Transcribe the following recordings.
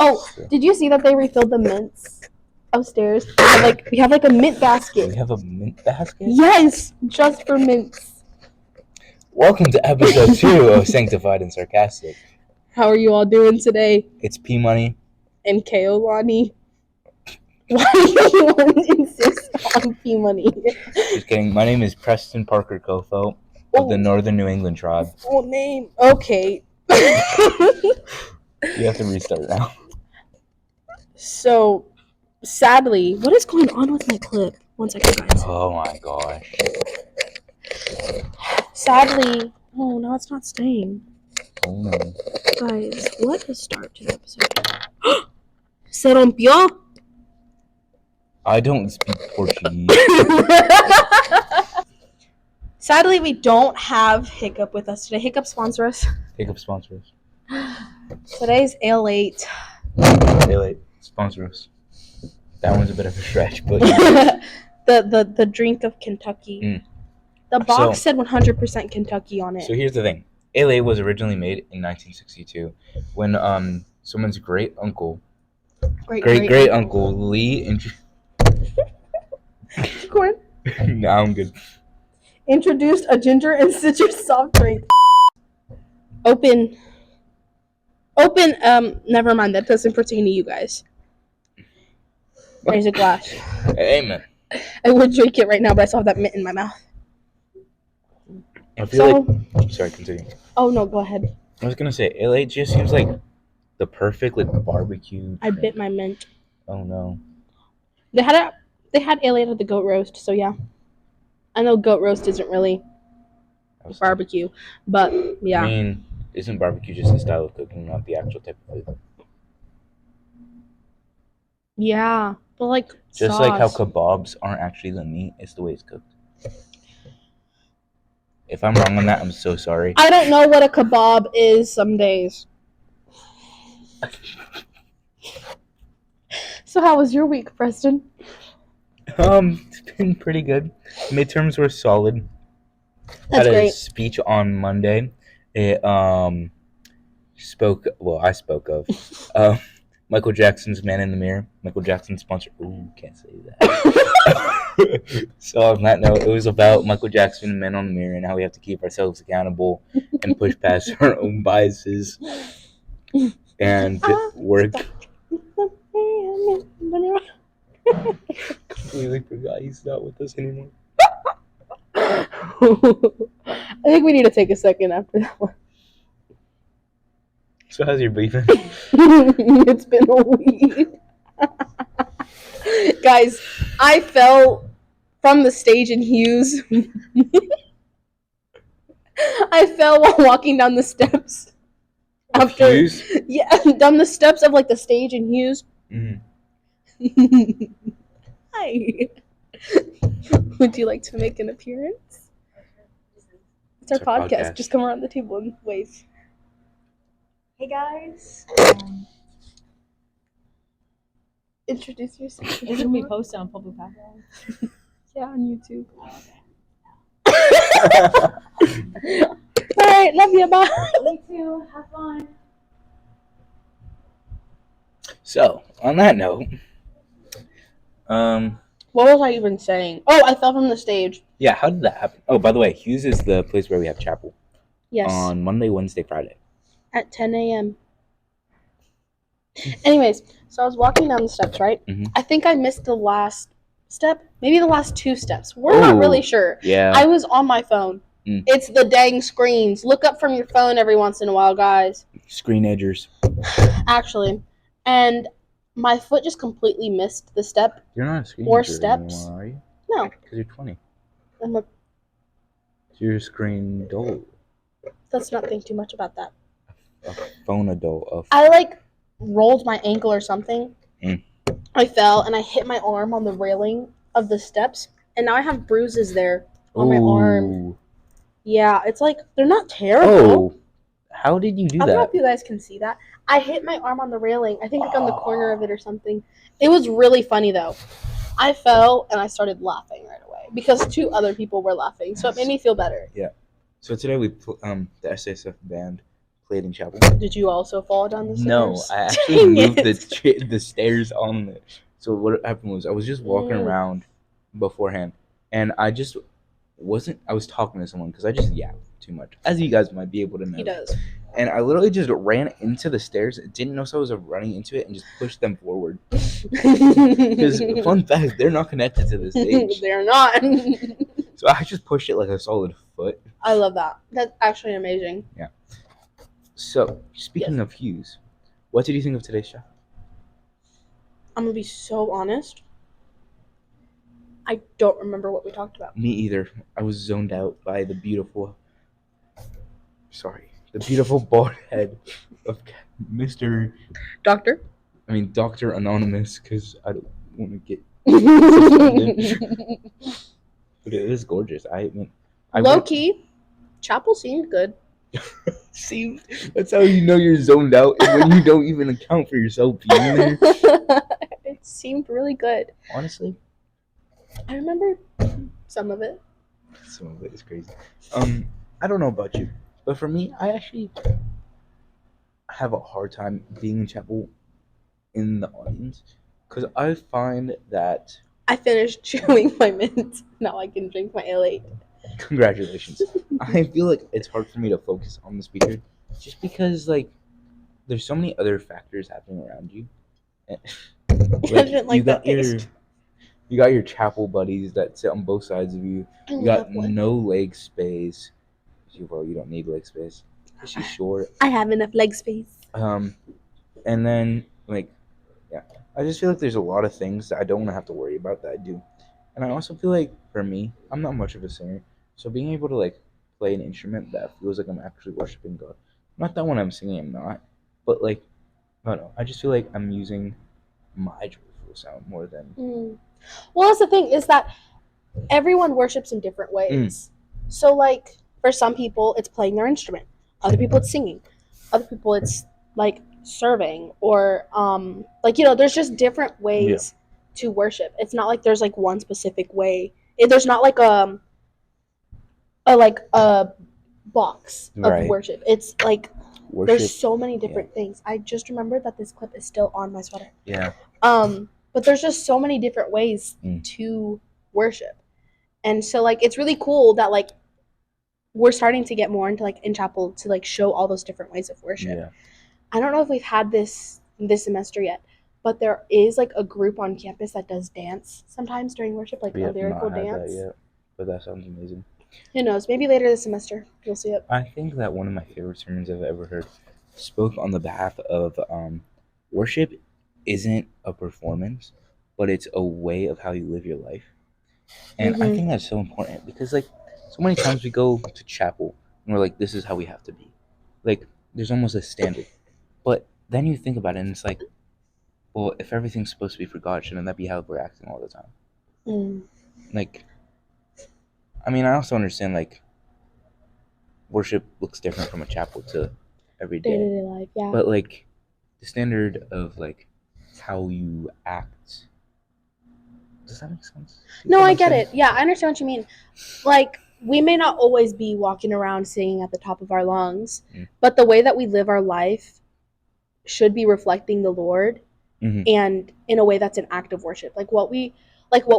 Oh, did you see that they refilled the mints upstairs? We have like a mint basket. We have a mint basket? Yes, just for mints. Welcome to episode 2 of Sanctified and Sarcastic. How are you all doing today? It's P Money. And KO Nani. Why do you insist on P Money? Just kidding. My name is Preston Parker Kofo of the Northern New England tribe. Full name. Okay. You have to restart now. So, sadly, what is going on with my clip? 1 second, guys. Oh my gosh. Sadly, oh no, it's not staying. Oh no. Guys, what a start to the episode. Se rompió. I don't speak Portuguese. Sadly, we don't have Hiccup with us today. Hiccup, sponsor us. Hiccup sponsor us. Today's Ale-8. Ale-8 sponsor us. That one's a bit of a stretch, but the drink of Kentucky. Mm. The box said 100% Kentucky on it. So here's the thing. Ale-8 was originally made in 1962 when someone's great uncle Lee Corn. No, I'm good. Introduced a ginger and citrus soft drink. Open. Never mind. That doesn't pertain to you guys. There's a glass. Amen. I would drink it right now, but I still have that mint in my mouth. I feel like... Sorry, continue. Oh, no, go ahead. I was going to say, Ale-8 just seems like the perfect, barbecue... I bit my mint. Oh, no. They had Ale-8 at the goat roast, so yeah. I know goat roast isn't really barbecue, but yeah. I mean, isn't barbecue just a style of cooking, not the actual type of food? Yeah, but just sauce. Like how kebabs aren't actually the meat, it's the way it's cooked. If I'm wrong on that, I'm so sorry. I don't know what a kebab is some days. So how was your week, Preston? It's been pretty good. Midterms were solid. That's Had a great. speech on Monday. It I spoke of Michael Jackson's Man in the Mirror. Michael Jackson sponsored. Ooh, can't say that. So on that note, it was about Michael Jackson and Man on the Mirror and how we have to keep ourselves accountable and push past our own biases and work. Completely forgot he's not with us anymore. I think we need to take a second after that one. So how's your beef been? It's been a week. Guys, I fell from the stage in Hughes. I fell while walking down the steps. Hughes? Yeah, down the steps of the stage in Hughes. Mm-hmm. Hi. Would you like to make an appearance? It's our podcast. Just come around the table and wave. Hey guys. Introduce yourself. This will be posted on public background. Yeah, on YouTube. All right, love you. Bye. Me too. Have fun. So on that note, what was I even saying? Oh, I fell from the stage. Yeah, how did that happen? Oh, by the way, Hughes is the place where we have chapel. Yes. On Monday, Wednesday, Friday. At 10 a.m. Anyways, so I was walking down the steps, right? Mm-hmm. I think I missed the last step, maybe the last 2 steps. We're not really sure. Yeah. I was on my phone. Mm. It's the dang screens. Look up from your phone every once in a while, guys. Screen edgers. Actually. And my foot just completely missed the step. You're not a screen or edger steps. anymore, are you? No. Because you're 20. I'm a... You're a screen adult. Let's not think too much about that. A phone adult. I rolled my ankle or something. Mm. I fell and I hit my arm on the railing of the steps, and now I have bruises there on my arm. Yeah, it's they're not terrible. Oh, how did you do that? I don't know if you guys can see that. I hit my arm on the railing. I think on the corner of it or something. It was really funny though. I fell and I started laughing right away because 2 other people were laughing, so it made me feel better. Yeah. So today the SASF band played in chapel. Did you also fall down the stairs? No, I actually Dang moved it. the stairs on the. So what happened was I was just walking around beforehand, and I just wasn't. I was talking to someone because I just yap too much, as you guys might be able to know. He does. And I literally just ran into the stairs. Didn't know so I was running into it and just pushed them forward. Because fun fact, they're not connected to the stage. They're not. So I just pushed it like a solid foot. I love that. That's actually amazing. Yeah. So speaking of hues, what did you think of today's show? I'm gonna be so honest. I don't remember what we talked about. Me either. I was zoned out by the beautiful bald head of Mr. Doctor? Dr. Anonymous, because I don't want to get but it is gorgeous. Low key, chapel seemed good. See, that's how you know you're zoned out, is when you don't even account for yourself being there. It seemed really good. Honestly, I remember some of it. some of it is crazy. I don't know about you, but for me, I actually have a hard time being in chapel in the audience because I find that. I finished chewing my mint. Now I can drink my Ale-8. Congratulations. I feel like it's hard for me to focus on the speaker just because, like, there's so many other factors happening around you. You got your chapel buddies that sit on both sides of you. You got no leg space. Well, you don't need leg space. She's short. I have enough leg space. And then, I just feel like there's a lot of things that I don't want to have to worry about that I do. And I also feel like, for me, I'm not much of a singer. So being able to, play an instrument that feels like I'm actually worshiping God. Not that when I'm singing I'm not. But, I don't know. I just feel like I'm using my joyful sound more than... Well, that's the thing, is that everyone worships in different ways. So, for some people, it's playing their instrument. Other people, it's singing. Other people, it's, serving. Or, there's just different ways to worship. It's not like there's, one specific way. There's not, a box of worship. It's, worship, there's so many different things. I just remembered that this clip is still on my sweater. Yeah. But there's just so many different ways to worship. And so, it's really cool that, we're starting to get more into, in chapel to, show all those different ways of worship. Yeah. I don't know if we've had this semester yet, but there is, a group on campus that does dance sometimes during worship, a lyrical dance. That yet, but that sounds amazing. Who knows? Maybe later this semester you'll see it. I think that one of my favorite sermons I've ever heard spoke on the behalf of worship isn't a performance, but it's a way of how you live your life. And I think that's so important because, so many times we go to chapel and we're like, this is how we have to be. There's almost a standard. But then you think about it and it's like, well, if everything's supposed to be for God, shouldn't that be how we're acting all the time? I also understand, worship looks different from a chapel to every day. Day-to-day life, yeah. But, the standard of, how you act. Does that make sense? No, I get it. Yeah, I understand what you mean. We may not always be walking around singing at the top of our lungs, but the way that we live our life should be reflecting the Lord, and in a way that's an act of worship. What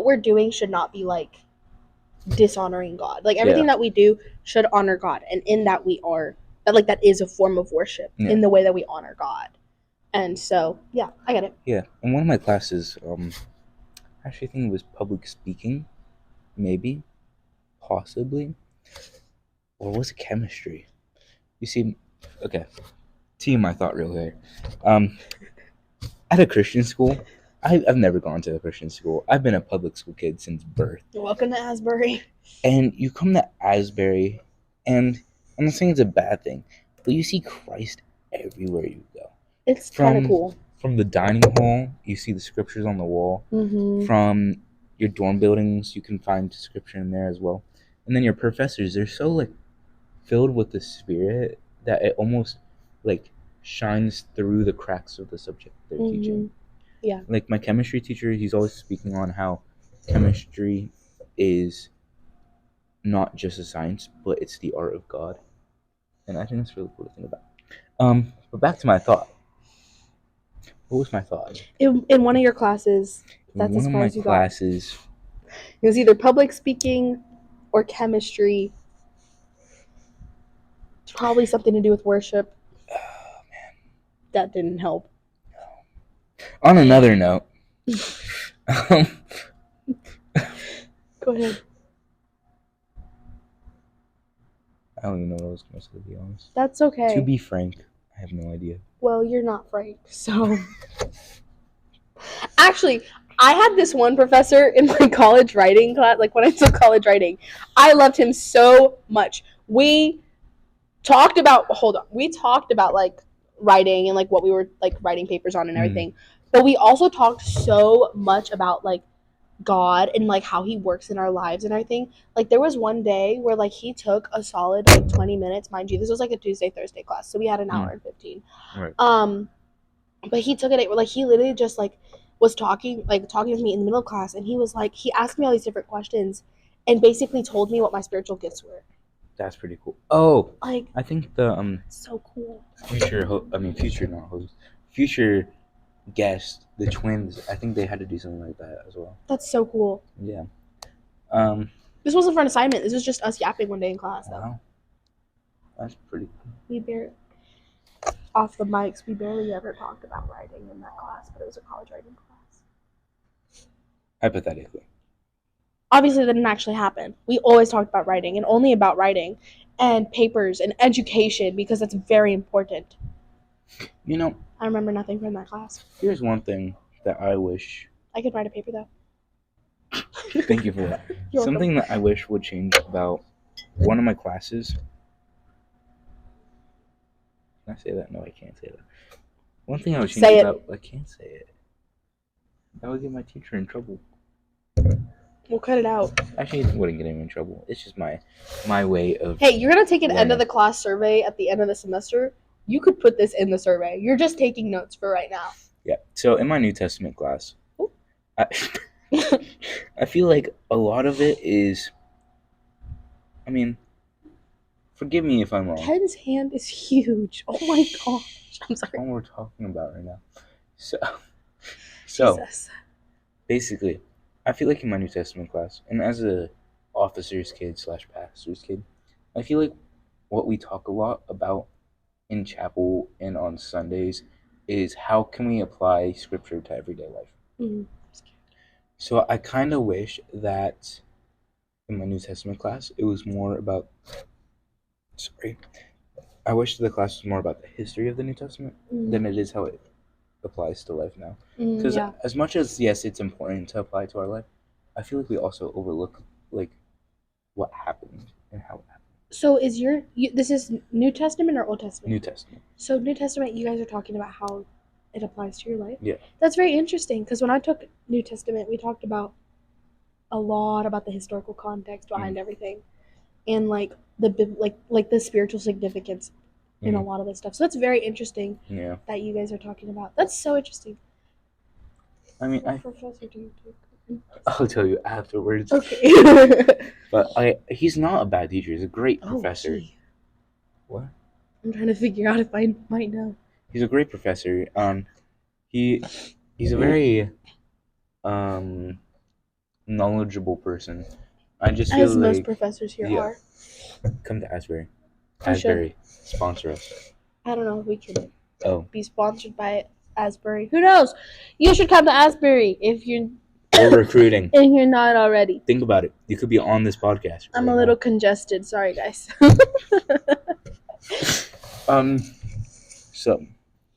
we're doing should not be dishonoring God. Everything that we do should honor God, and in that we are that is a form of worship in the way that we honor God. And so, yeah, I get it. Yeah, in one of my classes, I actually think it was public speaking, maybe, possibly, or was it chemistry? You see, okay, team, I thought real here. At a Christian school, I've never gone to a Christian school. I've been a public school kid since birth. Welcome to Asbury. And you come to Asbury, and I'm not saying it's a bad thing, but you see Christ everywhere you go. It's kind of cool. From the dining hall, you see the scriptures on the wall. From your dorm buildings, you can find scripture in there as well. And then your professors, they're so filled with the Spirit that it almost shines through the cracks of the subject they're teaching. Yeah. My chemistry teacher, he's always speaking on how chemistry is not just a science, but it's the art of God. And I think that's really cool to think about. But back to my thought. What was my thought? In one of your classes, In that's one as of far my as you classes, got. It was either public speaking or chemistry. It's probably something to do with worship. That didn't help. on another note, Go ahead. I don't even know what I was going to say, to be honest. That's okay. To be frank, I have no idea. Well, you're not Frank, so. Actually, I had this one professor in my college writing class, like when I took college writing. I loved him so much. We talked about like writing and like what we were like writing papers on and everything. But we also talked so much about like God and like how he works in our lives and everything. Like there was one day where like he took a solid like 20 minutes, mind you. This was like a Tuesday, Thursday class. So we had an hour and 15. Right. But he took it like he literally just like was talking with me in the middle of class, and he was like he asked me all these different questions and basically told me what my spiritual gifts were. That's pretty cool. Oh, Like I think the so cool. future guest, the twins. I think they had to do something like that as well. That's so cool. Yeah. This wasn't for an assignment. This was just us yapping one day in class. Though. Wow. That's pretty cool. We barely off the mics. We barely ever talked about writing in that class, but it was a college writing class. Hypothetically. Obviously, that didn't actually happen. We always talked about writing and only about writing and papers and education because that's very important. You know, I remember nothing from that class. here's one thing that I wish. I could write a paper though. Thank you for that. You're Something that I wish would change about one of my classes. Can I say that? No, I can't say that. One thing I would change Say it. about. I can't say it. That would get my teacher in trouble. We'll cut it out. Actually, it wouldn't get him in trouble. It's just my way of. Hey, you're gonna take an end learning. of the class survey at the end of the semester. You could put this in the survey. You're just taking notes for right now. Yeah. So in my New Testament class, Ooh. I feel like a lot of it is. I mean, forgive me if I'm wrong. Ken's hand is huge. Oh my gosh. I'm That's sorry. what we're talking about right now. So Jesus. basically, I feel like in my New Testament class, and as a officer's kid / pastor's kid, I feel like what we talk a lot about in chapel and on Sundays is how can we apply scripture to everyday life. Mhm. So I kind of wish that in my New Testament class it was more about. Sorry, I wish the class was more about the history of the New Testament than it is how it applies to life now. Because Yeah. as much as yes, it's important to apply to our life, I feel like we also overlook like what happened and how it happened. So is this is New Testament or Old Testament? New Testament. So New Testament, you guys are talking about how it applies to your life. Yeah. That's very interesting because when I took New Testament, we talked about a lot about the historical context behind everything, and like the spiritual significance in a lot of this stuff. So that's very interesting. Yeah. That you guys are talking about. That's so interesting. I mean, What professor do you take? I'll tell you afterwards. Okay. But he's not a bad teacher. He's a great Oh, professor. gee. What? I'm trying to figure out if I might know. He's a great professor. He's a very knowledgeable person. I just feel As most like professors here yeah. are. Come to Asbury. You should. Asbury, sponsor us. I don't know if we can Oh, be sponsored by Asbury. Who knows? You should come to Asbury if you're we're recruiting. and you're not already. Think about it. You could be on this podcast. I'm right a little congested. Sorry, guys. now. So,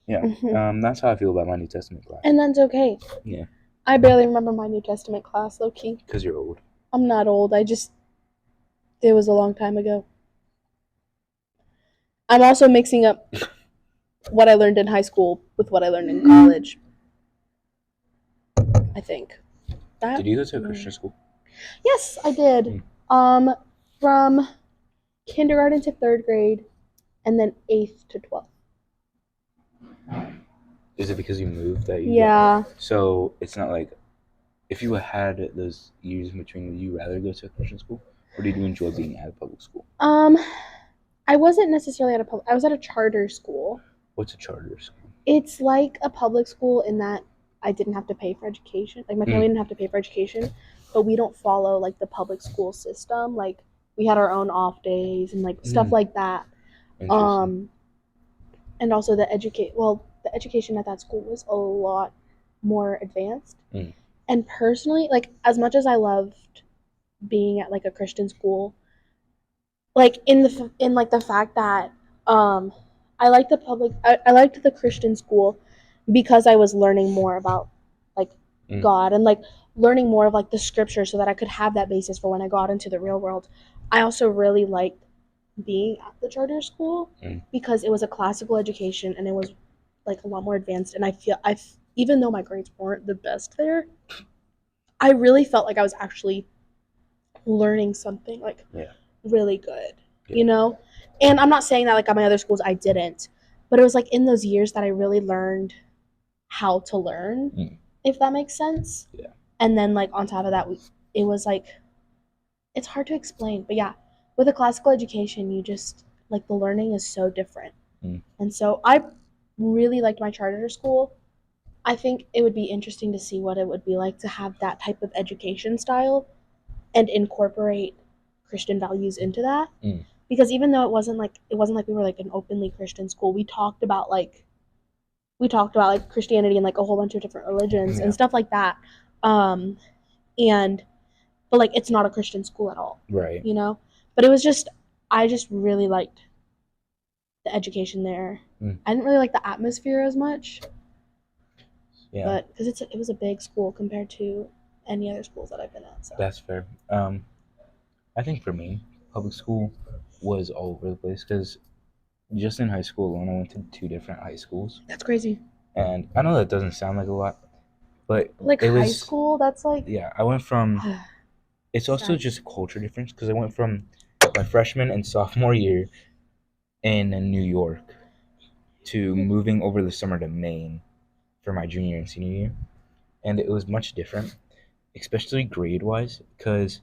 yeah. Mhm. That's how I feel about my New Testament class. And that's okay. Yeah. I barely remember my New Testament class, low key. Because you're old. I'm not old. It was a long time ago. I'm also mixing up what I learned in high school with what I learned in college. I think. Did you go to a Christian school? Yes, I did. From kindergarten to 3rd grade, and then 8th to 12th. Is it because you moved that you? Yeah. So it's not like if you had those years in between, would you rather go to a Christian school, or did you enjoy being at a public school? I wasn't necessarily at I was at a charter school. What's a charter school? It's like a public school in that I didn't have to pay for education. Like my family didn't have to pay for education, but we don't follow like the public school system. Like we had our own off days and like stuff like that. Interesting. And also the education at that school was a lot more advanced. And personally, like as much as I loved being at like a Christian school, like in like the fact that I liked I liked the Christian school because I was learning more about like God and like learning more of like the scripture so that I could have that basis for when I got into the real world. I also really liked being at the charter school because it was a classical education and it was like a lot more advanced, and even though my grades weren't the best there, I really felt like I was actually learning something like really good, you know? And I'm not saying that like at my other schools I didn't, but it was like in those years that I really learned how to learn, if that makes sense. Yeah. And then like on top of that, it was like, it's hard to explain, but yeah, with a classical education, you just like the learning is so different. And so I really liked my charter school. I think it would be interesting to see what it would be like to have that type of education style and incorporate Christian values into that. Because even though it wasn't like we were like an openly Christian school, we talked about like Christianity and like a whole bunch of different religions and stuff like that. And but like it's not a Christian school at all. Right. You know? But it was just I just really liked the education there. I didn't really like the atmosphere as much. Yeah. But because it was a big school compared to any other schools that I've been at. So. That's fair. I think for me, public school was all over the place because just in high school alone, I went to 2 different high schools. That's crazy. And I know that doesn't sound like a lot, but like it high was, school, that's like I went from. It's also just a culture difference because I went from my freshman and sophomore year in New York to moving over the summer to Maine for my junior and senior year, and it was much different, especially grade wise. Because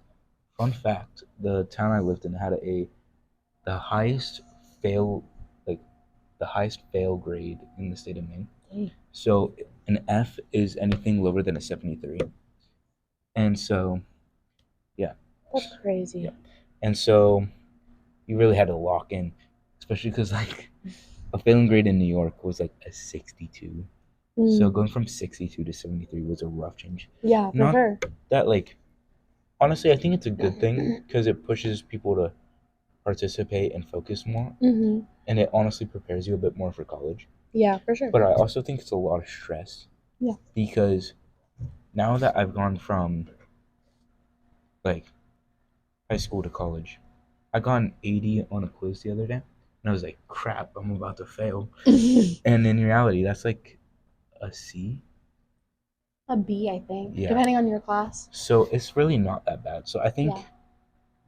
fun fact, the town I lived in had the highest fail the highest fail grade in the state of Maine. So an F is anything lower than a 73, and so that's crazy. Yeah. And so you really had to lock in, especially because like a failing grade in New York was like a 62. So going from 62 to 73 was a rough change. Yeah, for sure. That like, honestly, I think it's a good thing because it pushes people to participate and focus more, and it honestly prepares you a bit more for college. Yeah, for sure. But I also think it's a lot of stress. Yeah. Because now that I've gone from like high school to college, I got an 80 on a quiz the other day, and I was like, crap, I'm about to fail. And in reality, that's like a C. A B, I think, Yeah. depending on your class. So it's really not that bad. So I think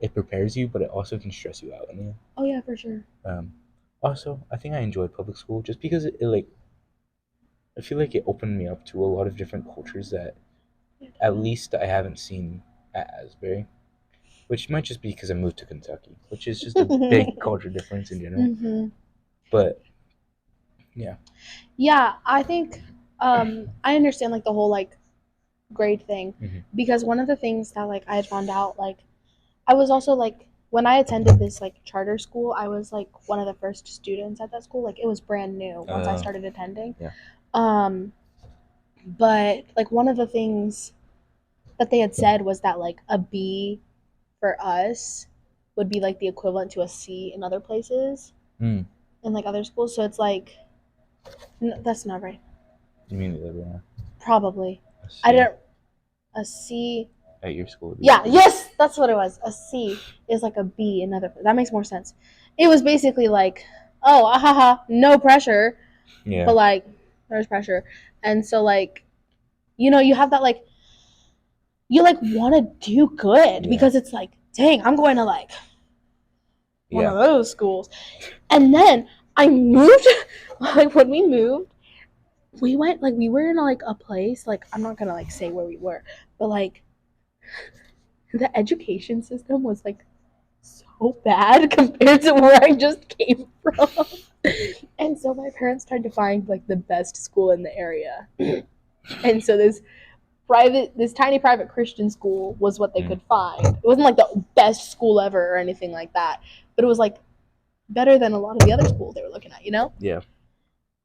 it prepares you, but it also can stress you out in the end. Oh yeah, for sure. Also, I think I enjoy public school just because it like, I feel like it opened me up to a lot of different cultures that at least I haven't seen at Asbury. Which might just be because I moved to Kentucky, which is just a big culture difference in general. But yeah. Yeah, I think I understand like the whole like grade thing because one of the things that like I had found out, like I was also like when I attended this like charter school, I was like one of the first students at that school. Like it was brand new once I started attending. Yeah. But like one of the things that they had said was that like a B for us would be like the equivalent to a C in other places in like other schools. So it's like that's not right. You mean the other one? Probably. I don't. A C at your school. Yeah. Yes, that's what it was. A C is like a B in other. That makes more sense. It was basically like, oh, ahaha, no pressure. Yeah. But like, there's pressure, and so like, you know, you have that like, you like want to do good because it's like, dang, I'm going to like one of those schools, and then I moved. Like when we moved, we went like we were in like a place like I'm not gonna like say where we were, but like the education system was like so bad compared to where I just came from. And so my parents tried to find like the best school in the area. And so this tiny private Christian school was what they could find. It wasn't like the best school ever or anything like that, but it was like better than a lot of the other schools they were looking at, you know? Yeah.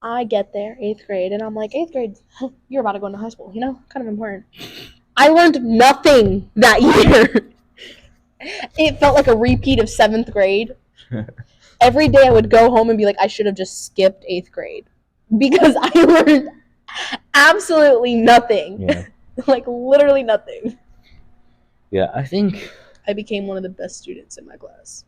I get there, 8th grade, and I'm like, 8th grade, you're about to go into high school, you know? Kind of important. I learned nothing that year. It felt like a repeat of 7th grade. Every day I would go home and be like, I should have just skipped 8th grade because I learned absolutely nothing. Yeah. Like, literally nothing. Yeah, I think... I became one of the best students in my class.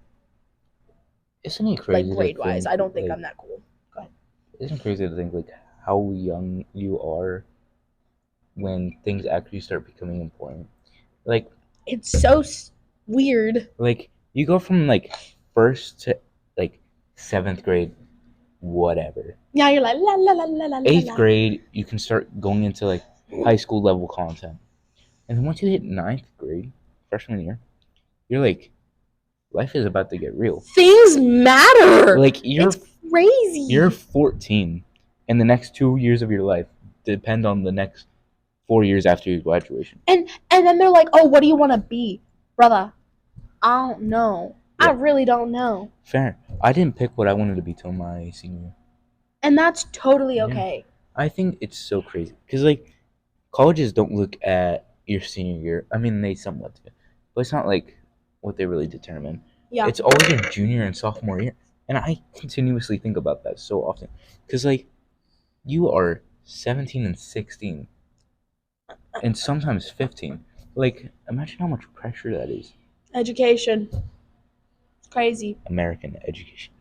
Isn't it crazy? Like, grade-wise. I don't think I'm that cool. Go ahead. Isn't it crazy to think, like, how young you are when things actually start becoming important? Like... It's so weird. Like, you go from, like, 1st to, like, 7th grade, whatever. Yeah, you're like, la, la, la, la, la, 8th grade, you can start going into, like, high school level content. And then once you hit 9th grade, freshman year, you're like, life is about to get real. Things matter. Like, it's crazy. You're 14, and the next 2 years of your life depend on the next 4 years after your graduation. And then they're like, oh, what do you want to be? Brother, I don't know. Yeah. I really don't know. Fair. I didn't pick what I wanted to be till my senior year. And that's totally okay. Yeah. I think it's so crazy. Because, like, colleges don't look at your senior year. I mean, they somewhat do. But it's not, like, what they really determine. Yeah. It's always your junior and sophomore year. And I continuously think about that so often. Because, like, you are 17 and 16. And sometimes 15. Like, imagine how much pressure that is. Education. It's crazy. American education.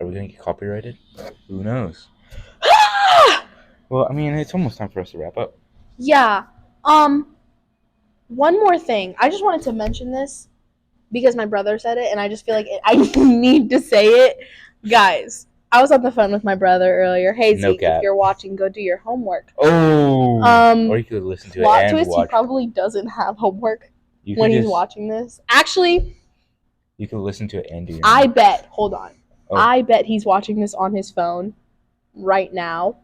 Are we going to get copyrighted? Who knows? Well, I mean, it's almost time for us to wrap up. Yeah. One more thing. I just wanted to mention this because my brother said it, and I just feel like I need to say it. Guys, I was on the phone with my brother earlier. Hey, Zeke, if you're watching, go do your homework. Oh. Or you could listen to it and twist, watch. He probably doesn't have homework when he's watching this. Actually, you could listen to it and do your homework. I bet. Hold on. Oh. I bet he's watching this on his phone right now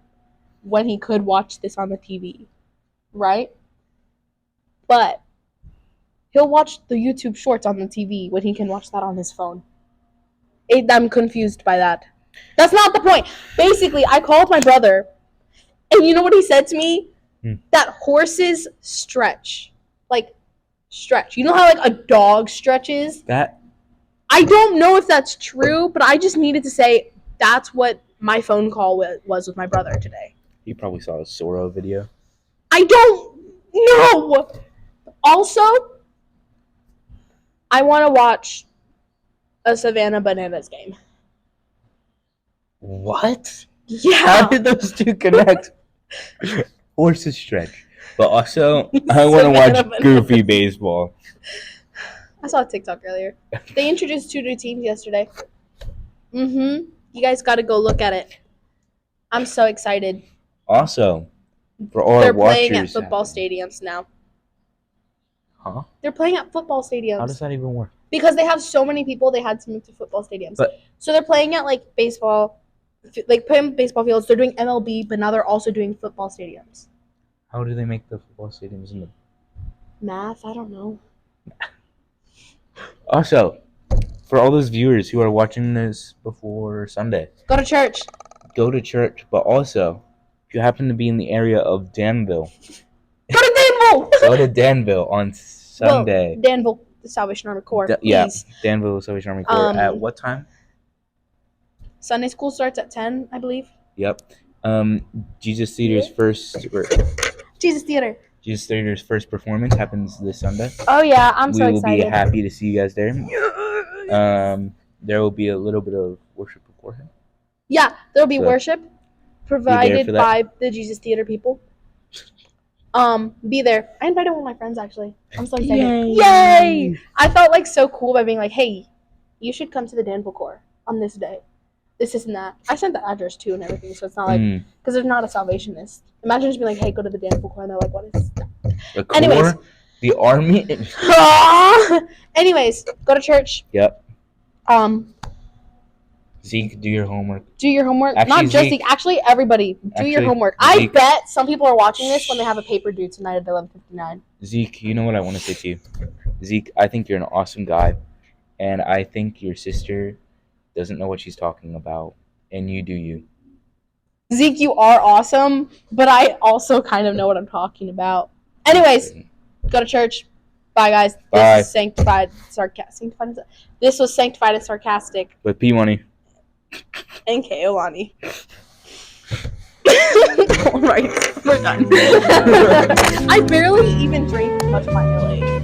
when he could watch this on the TV. Right? But he'll watch the YouTube shorts on the TV when he can watch that on his phone. I'm confused by that. That's not the point. Basically, I called my brother, and you know what he said to me? That horses stretch. Like, stretch. You know how, like, a dog stretches? That... I don't know if that's true, but I just needed to say that's what my phone call was with my brother today. You probably saw a Sora video. I don't know. Also, I want to watch a Savannah Bananas game. What? Yeah. How did those two connect? Horses stretch. But also, I want to watch Goofy Baseball. I saw a TikTok earlier. They introduced 2 new teams yesterday. You guys got to go look at it. I'm so excited. Also, for all our watchers... They're playing at football stadiums now. Huh? They're playing at football stadiums. How does that even work? Because they have so many people, they had to move to football stadiums. So they're playing at, like, baseball... Like, playing baseball fields. They're doing MLB, but now they're also doing football stadiums. How do they make the football stadiums in the... Math? I don't know. Also, for all those viewers who are watching this before Sunday, go to church. Go to church, but also, if you happen to be in the area of Danville, go to Danville. Go to Danville on Sunday. Well, Danville, the Salvation Army Corps. Yeah, Danville, Salvation Army Corps. At what time? Sunday school starts at 10, I believe. Yep. Jesus Theater's first. Jesus Theater's first performance happens this Sunday. Oh yeah, I'm so excited. We will be happy to see you guys there. There will be a little bit of worship beforehand. Yeah, there will be worship provided by the Jesus Theater people. Be there. I invited one of my friends actually. I'm so excited. Yay! I felt like so cool by being like, hey, you should come to the Danville Corps on this day. This and that. I sent the address too and everything, so it's not like because there's not a Salvationist. Imagine just being like, "Hey, go to the Danville Corps," and they're like, "What is that?" The Corps, Anyways. the Army. Anyways, go to church. Yep. Zeke, do your homework. Do your homework. Actually, Not just Zeke. Actually, everybody, do your homework. I bet some people are watching this when they have a paper due tonight at 11:59. Zeke, you know what I want to say to you? Zeke, I think you're an awesome guy, and I think your sister doesn't know what she's talking about, and you do you. Zeke, you are awesome, but I also kind of know what I'm talking about. Anyways, go to church. Bye, guys. Bye. This is Sanctified. This was Sanctified and Sarcastic. With P Money. And Keolani. Alright, we're done. I barely even drink much of my Ale-8.